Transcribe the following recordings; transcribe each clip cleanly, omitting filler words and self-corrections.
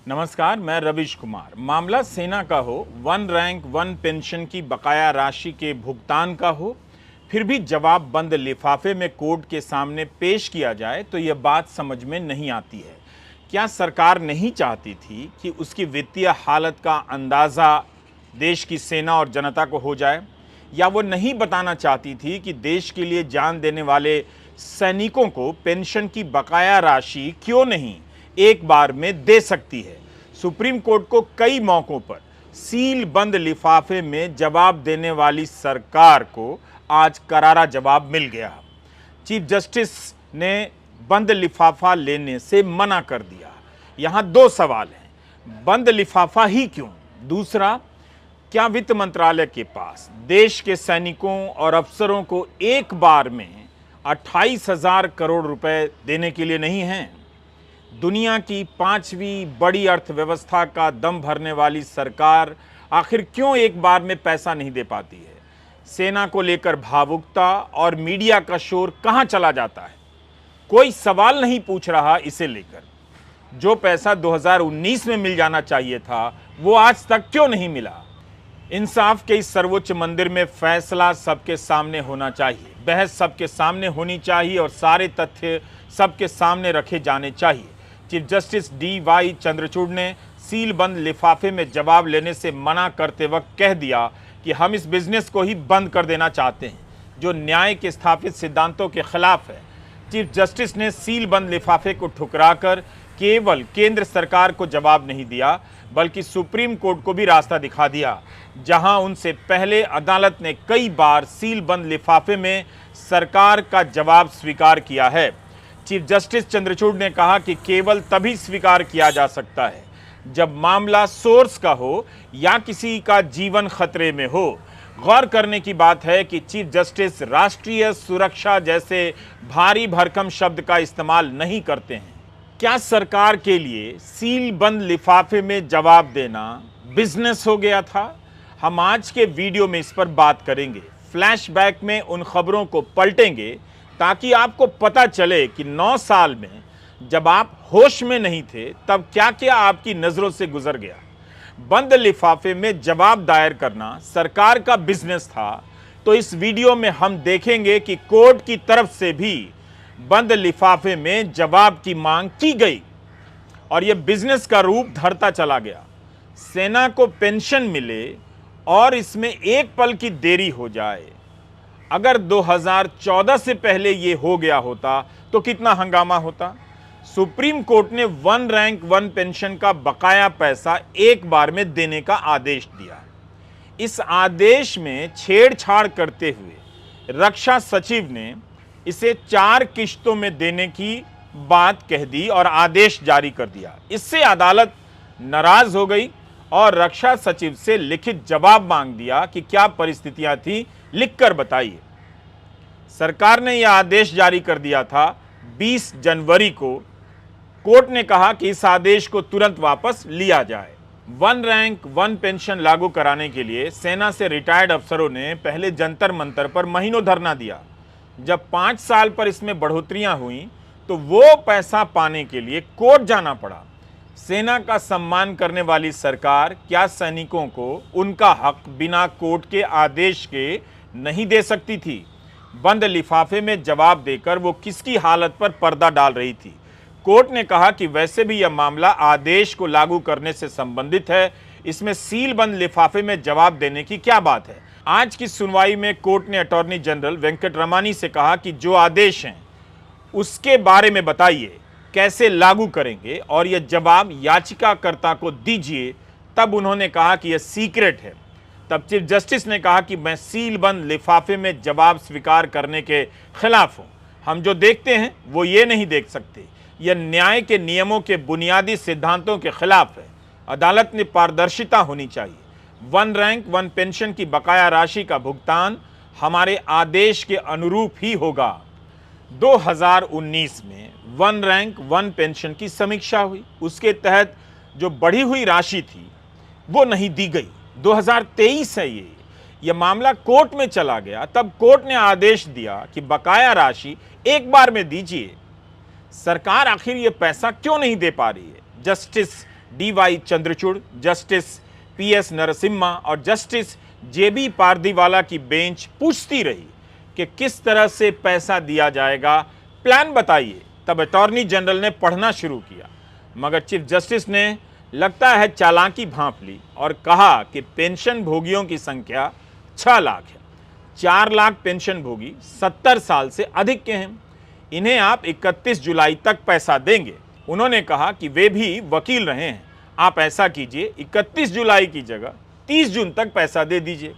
नमस्कार, मैं रविश कुमार। मामला सेना का हो, वन रैंक वन पेंशन की बकाया राशि के भुगतान का हो, फिर भी जवाब बंद लिफाफे में कोर्ट के सामने पेश किया जाए तो यह बात समझ में नहीं आती है। क्या सरकार नहीं चाहती थी कि उसकी वित्तीय हालत का अंदाज़ा देश की सेना और जनता को हो जाए, या वो नहीं बताना चाहती थी कि देश के लिए जान देने वाले सैनिकों को पेंशन की बकाया राशि क्यों नहीं एक बार में दे सकती है? सुप्रीम कोर्ट को कई मौकों पर सील बंद लिफाफे में जवाब देने वाली सरकार को आज करारा जवाब मिल गया। चीफ जस्टिस ने बंद लिफाफा लेने से मना कर दिया। यहां दो सवाल हैं, बंद लिफाफा ही क्यों? दूसरा, क्या वित्त मंत्रालय के पास देश के सैनिकों और अफसरों को एक बार में 28,000 करोड़ रुपए देने के लिए नहीं हैं? दुनिया की 5वीं बड़ी अर्थव्यवस्था का दम भरने वाली सरकार आखिर क्यों एक बार में पैसा नहीं दे पाती है? सेना को लेकर भावुकता और मीडिया का शोर कहां चला जाता है? कोई सवाल नहीं पूछ रहा इसे लेकर। जो पैसा 2019 में मिल जाना चाहिए था वो आज तक क्यों नहीं मिला? इंसाफ के इस सर्वोच्च मंदिर में फैसला सबके सामने होना चाहिए, बहस सबके सामने होनी चाहिए और सारे तथ्य सबके सामने रखे जाने चाहिए। चीफ जस्टिस DY चंद्रचूड़ ने सील बंद लिफाफे में जवाब लेने से मना करते वक्त कह दिया कि हम इस बिजनेस को ही बंद कर देना चाहते हैं, जो न्याय के स्थापित सिद्धांतों के खिलाफ है। चीफ जस्टिस ने सील बंद लिफाफे को ठुकराकर केवल केंद्र सरकार को जवाब नहीं दिया, बल्कि सुप्रीम कोर्ट को भी रास्ता दिखा दिया, जहां उनसे पहले अदालत ने कई बार सील बंद लिफाफे में सरकार का जवाब स्वीकार किया है। चीफ जस्टिस चंद्रचूड़ ने कहा कि केवल तभी स्वीकार किया जा सकता है जब मामला सोर्स का हो या किसी का जीवन खतरे में हो। गौर करने की बात है कि चीफ जस्टिस राष्ट्रीय सुरक्षा जैसे भारी भरकम शब्द का इस्तेमाल नहीं करते हैं। क्या सरकार के लिए सील बंद लिफाफे में जवाब देना बिजनेस हो गया था? हम आज के वीडियो में इस पर बात करेंगे। फ्लैशबैक में उन खबरों को पलटेंगे ताकि आपको पता चले कि 9 साल में जब आप होश में नहीं थे तब क्या क्या आपकी नजरों से गुजर गया। बंद लिफाफे में जवाब दायर करना सरकार का बिजनेस था, तो इस वीडियो में हम देखेंगे कि कोर्ट की तरफ से भी बंद लिफाफे में जवाब की मांग की गई और यह बिजनेस का रूप धरता चला गया। सेना को पेंशन मिले और इसमें एक पल की देरी हो जाए। अगर 2014 से पहले यह हो गया होता तो कितना हंगामा होता। सुप्रीम कोर्ट ने वन रैंक वन पेंशन का बकाया पैसा एक बार में देने का आदेश दिया। इस आदेश में छेड़छाड़ करते हुए रक्षा सचिव ने इसे 4 किश्तों में देने की बात कह दी और आदेश जारी कर दिया। इससे अदालत नाराज हो गई और रक्षा सचिव से लिखित जवाब मांग दिया कि क्या परिस्थितियां थी, लिखकर बताइए। सरकार ने यह आदेश जारी कर दिया था 20 जनवरी को। कोर्ट ने कहा कि इस आदेश को तुरंत वापस लिया जाए। वन रैंक वन पेंशन लागू कराने के लिए सेना से रिटायर्ड अफसरों ने पहले जंतर मंतर पर महीनों धरना दिया। जब 5 साल पर इसमें बढ़ोतरियां हुई तो वो पैसा पाने के लिए कोर्ट जाना पड़ा। सेना का सम्मान करने वाली सरकार क्या सैनिकों को उनका हक बिना कोर्ट के आदेश के नहीं दे सकती थी? बंद लिफाफे में जवाब देकर वो किसकी हालत पर पर्दा डाल रही थी? कोर्ट ने कहा कि वैसे भी यह मामला आदेश को लागू करने से संबंधित है, इसमें सील बंद लिफाफे में जवाब देने की क्या बात है। आज की सुनवाई में कोर्ट ने अटॉर्नी जनरल वेंकटरमणी से कहा कि जो आदेश हैं उसके बारे में बताइए, कैसे लागू करेंगे, और यह जवाब याचिकाकर्ता को दीजिए। तब उन्होंने कहा कि यह सीक्रेट है। तब चीफ जस्टिस ने कहा कि मैं सील बंद लिफाफे में जवाब स्वीकार करने के खिलाफ हूं। हम जो देखते हैं वो ये नहीं देख सकते। यह न्याय के नियमों के बुनियादी सिद्धांतों के खिलाफ है। अदालत में पारदर्शिता होनी चाहिए। वन रैंक वन पेंशन की बकाया राशि का भुगतान हमारे आदेश के अनुरूप ही होगा। 2019 में वन रैंक वन पेंशन की समीक्षा हुई, उसके तहत जो बढ़ी हुई राशि थी वो नहीं दी गई। 2023 है यह मामला कोर्ट में चला गया। तब कोर्ट ने आदेश दिया कि बकाया राशि एक बार में दीजिए। सरकार आखिर ये पैसा क्यों नहीं दे पा रही है? Justice DY Chandrachud, justice PS Narasimha और जस्टिस JB पारदीवाला की बेंच पूछती रही कि किस तरह से पैसा दिया जाएगा, प्लान बताइए। तब अटॉर्नी जनरल ने पढ़ना शुरू किया, मगर चीफ जस्टिस ने लगता है चालाकी भांप ली और कहा कि पेंशन भोगियों की संख्या 6 लाख है। 4 लाख पेंशन भोगी 70 साल से अधिक के हैं। इन्हें आप 31 जुलाई तक पैसा देंगे। उन्होंने कहा कि वे भी वकील रहे हैं, आप ऐसा कीजिए 31 जुलाई की जगह 30 जून तक पैसा दे दीजिए।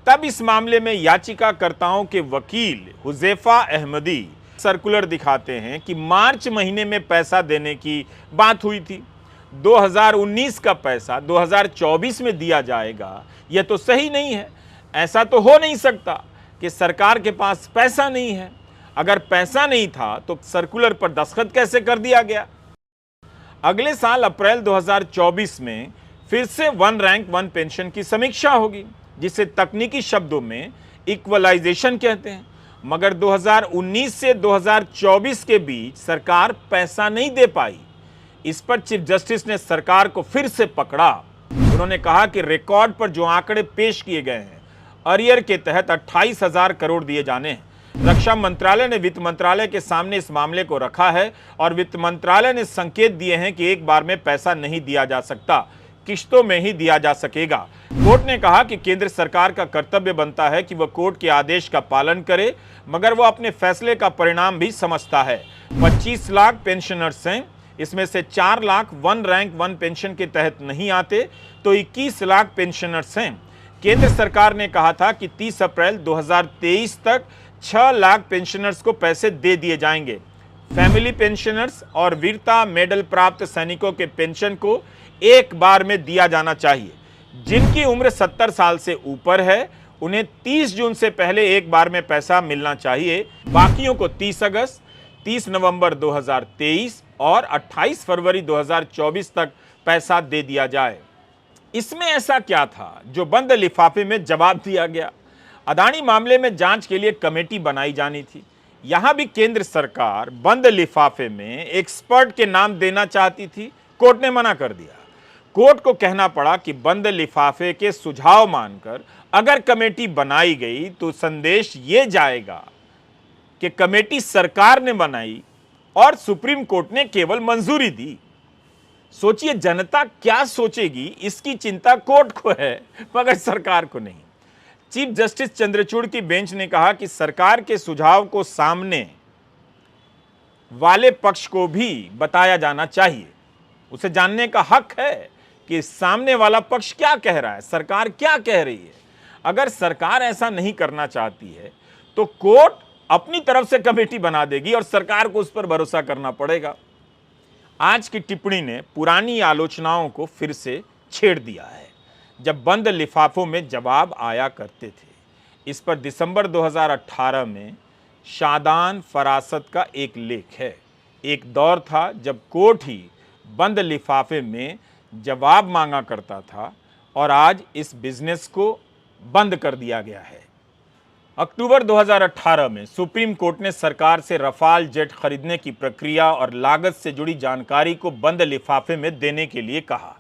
तब इस मामले में याचिकाकर्ताओं के वकील हुजैफा अहमदी सर्कुलर दिखाते हैं कि मार्च महीने में पैसा देने की बात हुई थी। 2019 का पैसा 2024 में दिया जाएगा, यह तो सही नहीं है। ऐसा तो हो नहीं सकता कि सरकार के पास पैसा नहीं है। अगर पैसा नहीं था तो सर्कुलर पर दस्तखत कैसे कर दिया गया? अगले साल अप्रैल 2024 में फिर से वन रैंक वन पेंशन की समीक्षा होगी, जिसे तकनीकी शब्दों में इक्वलाइजेशन कहते हैं। मगर 2019 से 2024 के बीच सरकार पैसा नहीं दे पाई। इस पर चीफ जस्टिस ने सरकार को फिर से पकड़ा। उन्होंने कहा कि रिकॉर्ड पर जो आंकड़े पेश किए गए हैं, अरियर के तहत 28,000 करोड़ दिए जाने हैं। रक्षा मंत्रालय ने वित्त मंत्रालय के सामने इस मामले को रखा है और वित्त मंत्रालय ने संकेत दिए हैं कि एक बार में पैसा नहीं दिया जा सकता, किश्तों में ही दिया जा सकेगा। कोर्ट ने कहा कि केंद्र सरकार का कर्तव्य बनता है कि वह कोर्ट के आदेश का पालन करे, मगर वह अपने फैसले का परिणाम भी समझता है। 25 लाख पेंशनर्स हैं, इसमें से 4 lakh one rank one pension के तहत नहीं आते, तो 21 लाख पेंशनर्स हैं। केंद्र सरकार ने कहा था कि 30 अप्रैल 2023 तक 6 लाख पेंशनर्स को पैसे दे दिए जाएंगे। फैमिली पेंशनर्स और वीरता मेडल प्राप्त सैनिकों के पेंशन को एक बार में दिया जाना चाहिए। जिनकी उम्र 70 साल से ऊपर है उन्हें 30 जून से पहले एक बार में पैसा मिलना चाहिए। बाकियों को 30 अगस्त, 30 नवंबर 2023 और 28 फरवरी 2024 तक पैसा दे दिया जाए। इसमें ऐसा क्या था जो बंद लिफाफे में जवाब दिया गया? अदानी मामले में जांच के लिए कमेटी बनाई जानी थी। यहां भी केंद्र सरकार बंद लिफाफे में एक्सपर्ट के नाम देना चाहती थी, कोर्ट ने मना कर दिया। कोर्ट को कहना पड़ा कि बंद लिफाफे के सुझाव मानकर अगर कमेटी बनाई गई तो संदेश ये जाएगा कि कमेटी सरकार ने बनाई और सुप्रीम कोर्ट ने केवल मंजूरी दी। सोचिए जनता क्या सोचेगी, इसकी चिंता कोर्ट को है मगर सरकार को नहीं। चीफ जस्टिस चंद्रचूड़ की बेंच ने कहा कि सरकार के सुझाव को सामने वाले पक्ष को भी बताया जाना चाहिए। उसे जानने का हक है कि सामने वाला पक्ष क्या कह रहा है, सरकार क्या कह रही है। अगर सरकार ऐसा नहीं करना चाहती है तो कोर्ट अपनी तरफ से कमेटी बना देगी और सरकार को उस पर भरोसा करना पड़ेगा। आज की टिप्पणी ने पुरानी आलोचनाओं को फिर से छेड़ दिया है, जब बंद लिफाफों में जवाब आया करते थे। इस पर दिसंबर 2018 में शादान फरासत का एक लेख है। एक दौर था जब कोर्ट ही बंद लिफाफे में जवाब मांगा करता था और आज इस बिजनेस को बंद कर दिया गया है। अक्टूबर 2018 में सुप्रीम कोर्ट ने सरकार से रफाल जेट खरीदने की प्रक्रिया और लागत से जुड़ी जानकारी को बंद लिफाफे में देने के लिए कहा।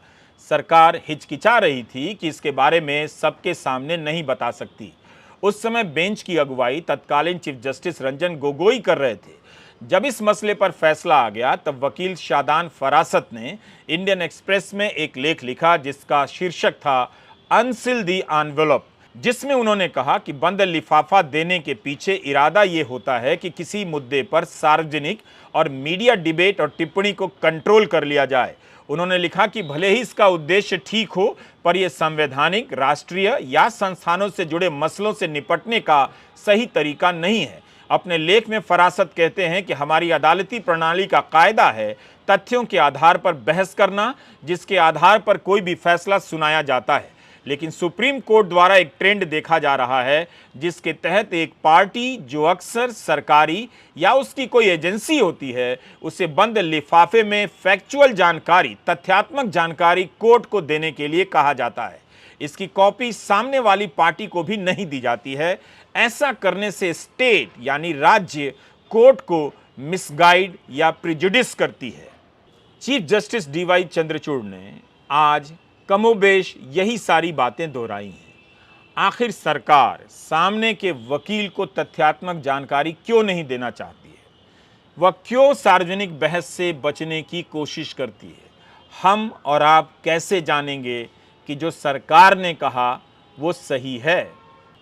सरकार हिचकिचा रही थी कि इसके बारे में सबके सामने नहीं बता सकती। उस समय बेंच की अगुवाई तत्कालीन चीफ जस्टिस रंजन गोगोई कर रहे थे। जब इस मसले पर फैसला आ गया तब वकील शादान फरासत ने इंडियन एक्सप्रेस में एक लेख लिखा जिसका शीर्षक था अनसील द एनवेलप, जिसमें उन्होंने कहा कि बंद लिफाफा देने के पीछे इरादा ये होता है कि किसी मुद्दे पर सार्वजनिक और मीडिया डिबेट और टिप्पणी को कंट्रोल कर लिया जाए। उन्होंने लिखा कि भले ही इसका उद्देश्य ठीक हो, पर यह संवैधानिक, राष्ट्रीय या संस्थानों से जुड़े मसलों से निपटने का सही तरीका नहीं है। अपने लेख में फरासत कहते हैं कि हमारी अदालती प्रणाली का कायदा है तथ्यों के आधार पर बहस करना, जिसके आधार पर कोई भी फैसला सुनाया जाता है। लेकिन सुप्रीम कोर्ट द्वारा एक ट्रेंड देखा जा रहा है जिसके तहत एक पार्टी जो अक्सर सरकारी या उसकी कोई एजेंसी होती है, उसे बंद लिफाफे में फैक्चुअल जानकारी, तथ्यात्मक जानकारी कोर्ट को देने के लिए कहा जाता है। इसकी कॉपी सामने वाली पार्टी को भी नहीं दी जाती है। ऐसा करने से स्टेट यानी राज्य कोर्ट को मिसगाइड या प्रिजुडिस करती है। चीफ जस्टिस डीवाई चंद्रचूड़ ने आज कमोबेश यही सारी बातें दोहराई हैं। आखिर सरकार सामने के वकील को तथ्यात्मक जानकारी क्यों नहीं देना चाहती है? वह क्यों सार्वजनिक बहस से बचने की कोशिश करती है? हम और आप कैसे जानेंगे कि जो सरकार ने कहा वो सही है?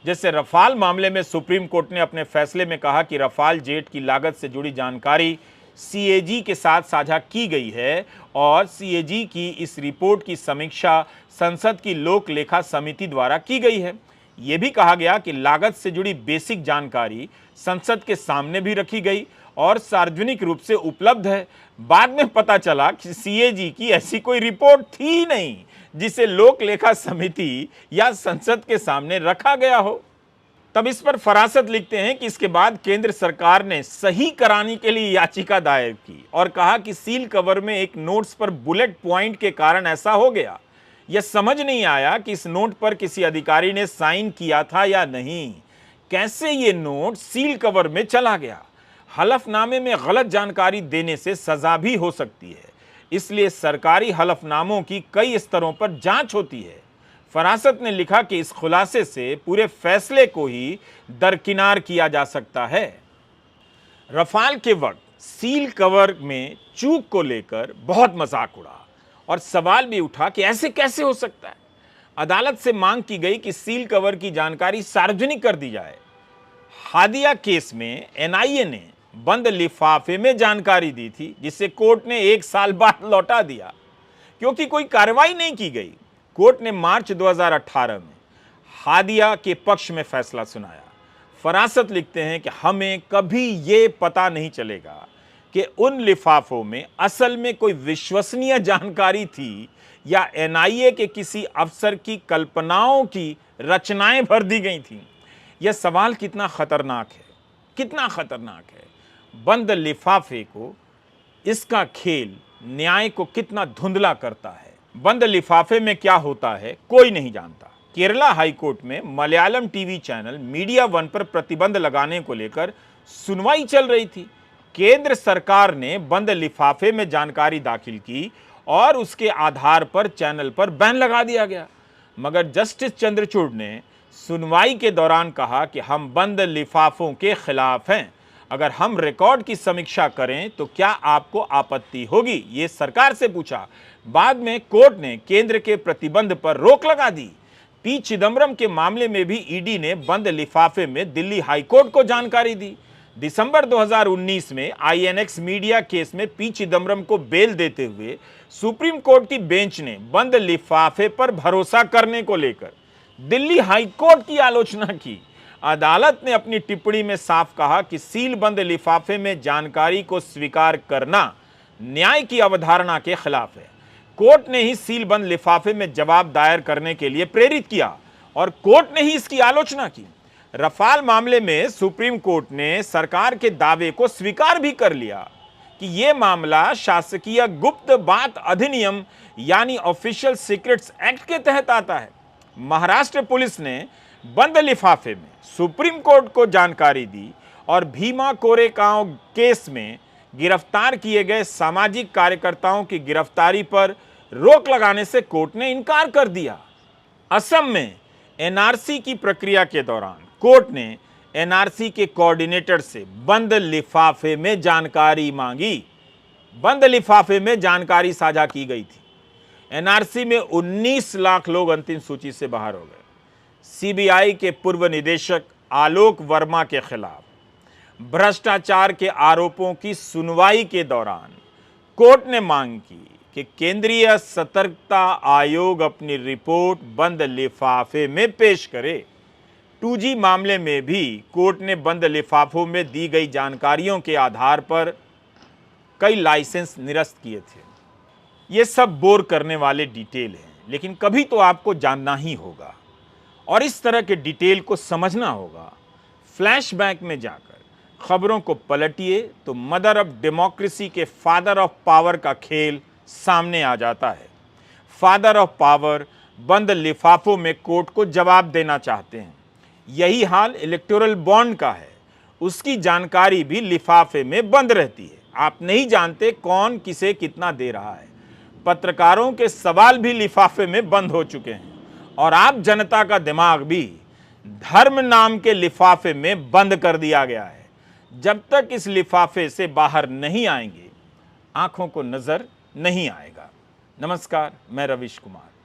जैसे रफाल मामले में सुप्रीम कोर्ट ने अपने फैसले में कहा कि रफाल जेट की लागत से जुड़ी जानकारी सीएजी के साथ साझा की गई है और सीएजी की इस रिपोर्ट की समीक्षा संसद की लोक लेखा समिति द्वारा की गई है। यह भी कहा गया कि लागत से जुड़ी बेसिक जानकारी संसद के सामने भी रखी गई और सार्वजनिक रूप से उपलब्ध है। बाद में पता चला कि सीएजी की ऐसी कोई रिपोर्ट थी नहीं जिसे लोक लेखा समिति या संसद के सामने रखा गया हो। तब इस पर फरासत लिखते हैं कि इसके बाद केंद्र सरकार ने सही कराने के लिए याचिका दायर की और कहा कि सील कवर में एक नोट्स पर बुलेट पॉइंट के कारण ऐसा हो गया। यह समझ नहीं आया कि इस नोट पर किसी अधिकारी ने साइन किया था या नहीं। कैसे ये नोट सील कवर में चला गया? हलफनामे में गलत जानकारी देने से सजा भी हो सकती है, इसलिए सरकारी हलफनामों की कई स्तरों पर जांच होती है। फरासत ने लिखा कि इस खुलासे से पूरे फैसले को ही दरकिनार किया जा सकता है। रफाल के वक्त सील कवर में चूक को लेकर बहुत मजाक उड़ा और सवाल भी उठा कि ऐसे कैसे हो सकता है। अदालत से मांग की गई कि सील कवर की जानकारी सार्वजनिक कर दी जाए। हादिया केस में एनआईए ने बंद लिफाफे में जानकारी दी थी, जिसे कोर्ट ने 1 साल बाद लौटा दिया क्योंकि कोई कार्रवाई नहीं की गई। कोर्ट ने मार्च 2018 में हादिया के पक्ष में फैसला सुनाया। फरासत लिखते हैं कि हमें कभी ये पता नहीं चलेगा कि उन लिफाफों में असल में कोई विश्वसनीय जानकारी थी या एनआईए के किसी अफसर की कल्पनाओं की रचनाएं भर दी गई थीं। यह सवाल कितना खतरनाक है, कितना खतरनाक है। बंद लिफाफे को, इसका खेल न्याय को कितना धुंधला करता है। बंद लिफाफे में क्या होता है कोई नहीं जानता। केरला हाईकोर्ट में Malayalam TV channel media one पर प्रतिबंध लगाने को लेकर सुनवाई चल रही थी। केंद्र सरकार ने बंद लिफाफे में जानकारी दाखिल की और उसके आधार पर चैनल पर बैन लगा दिया गया, मगर जस्टिस चंद्रचूड़ ने सुनवाई के दौरान कहा कि हम बंद लिफाफों के खिलाफ हैं। अगर हम रिकॉर्ड की समीक्षा करें तो क्या आपको आपत्ति होगी, ये सरकार से पूछा। बाद में कोर्ट ने केंद्र के प्रतिबंध पर रोक लगा दी। पी चिदम्बरम के मामले में भी ईडी ने बंद लिफाफे में दिल्ली हाईकोर्ट को जानकारी दी। दिसंबर 2019 में आईएनएक्स मीडिया केस में पी चिदम्बरम को बेल देते हुए सुप्रीम कोर्ट की बेंच ने बंद लिफाफे पर भरोसा करने को लेकर दिल्ली हाईकोर्ट की आलोचना की। अदालत ने अपनी टिप्पणी में साफ कहा कि सील बंद लिफाफे में जानकारी को स्वीकार करना न्याय की अवधारणा के खिलाफ है। कोर्ट ने ही सील बंद लिफाफे में जवाब दायर करने के लिए प्रेरित किया और कोर्ट ने ही इसकी आलोचना की। रफाल मामले में सुप्रीम कोर्ट ने सरकार के दावे को स्वीकार भी कर लिया कि यह मामला शासकीय गुप्त बात अधिनियम यानी ऑफिशियल सीक्रेट्स एक्ट के तहत आता है। महाराष्ट्र पुलिस ने बंद लिफाफे में सुप्रीम कोर्ट को जानकारी दी और भीमा कोरेगांव केस में गिरफ्तार किए गए सामाजिक कार्यकर्ताओं की गिरफ्तारी पर रोक लगाने से कोर्ट ने इनकार कर दिया। असम में एनआरसी की प्रक्रिया के दौरान कोर्ट ने एनआरसी के कोऑर्डिनेटर से बंद लिफाफे में जानकारी मांगी। बंद लिफाफे में जानकारी साझा की गई थी। एनआरसी में 19 लाख लोग अंतिम सूची से बाहर हो गए। सीबीआई के पूर्व निदेशक आलोक वर्मा के खिलाफ भ्रष्टाचार के आरोपों की सुनवाई के दौरान कोर्ट ने मांग की कि केंद्रीय सतर्कता आयोग अपनी रिपोर्ट बंद लिफाफे में पेश करे। 2G मामले में भी कोर्ट ने बंद लिफाफों में दी गई जानकारियों के आधार पर कई लाइसेंस निरस्त किए थे। ये सब बोर करने वाले डिटेल हैं, लेकिन कभी तो आपको जानना ही होगा और इस तरह के डिटेल को समझना होगा। फ्लैशबैक में जाकर खबरों को पलटिए तो मदर ऑफ डेमोक्रेसी के फादर ऑफ पावर का खेल सामने आ जाता है। फादर ऑफ पावर बंद लिफाफों में कोर्ट को जवाब देना चाहते हैं। यही हाल इलेक्टोरल बॉन्ड का है, उसकी जानकारी भी लिफाफे में बंद रहती है। आप नहीं जानते कौन किसे कितना दे रहा है। पत्रकारों के सवाल भी लिफाफे में बंद हो चुके हैं और आप जनता का दिमाग भी धर्म नाम के लिफाफे में बंद कर दिया गया है। जब तक इस लिफाफे से बाहर नहीं आएंगे, आंखों को नजर नहीं आएगा। नमस्कार, मैं रविश कुमार।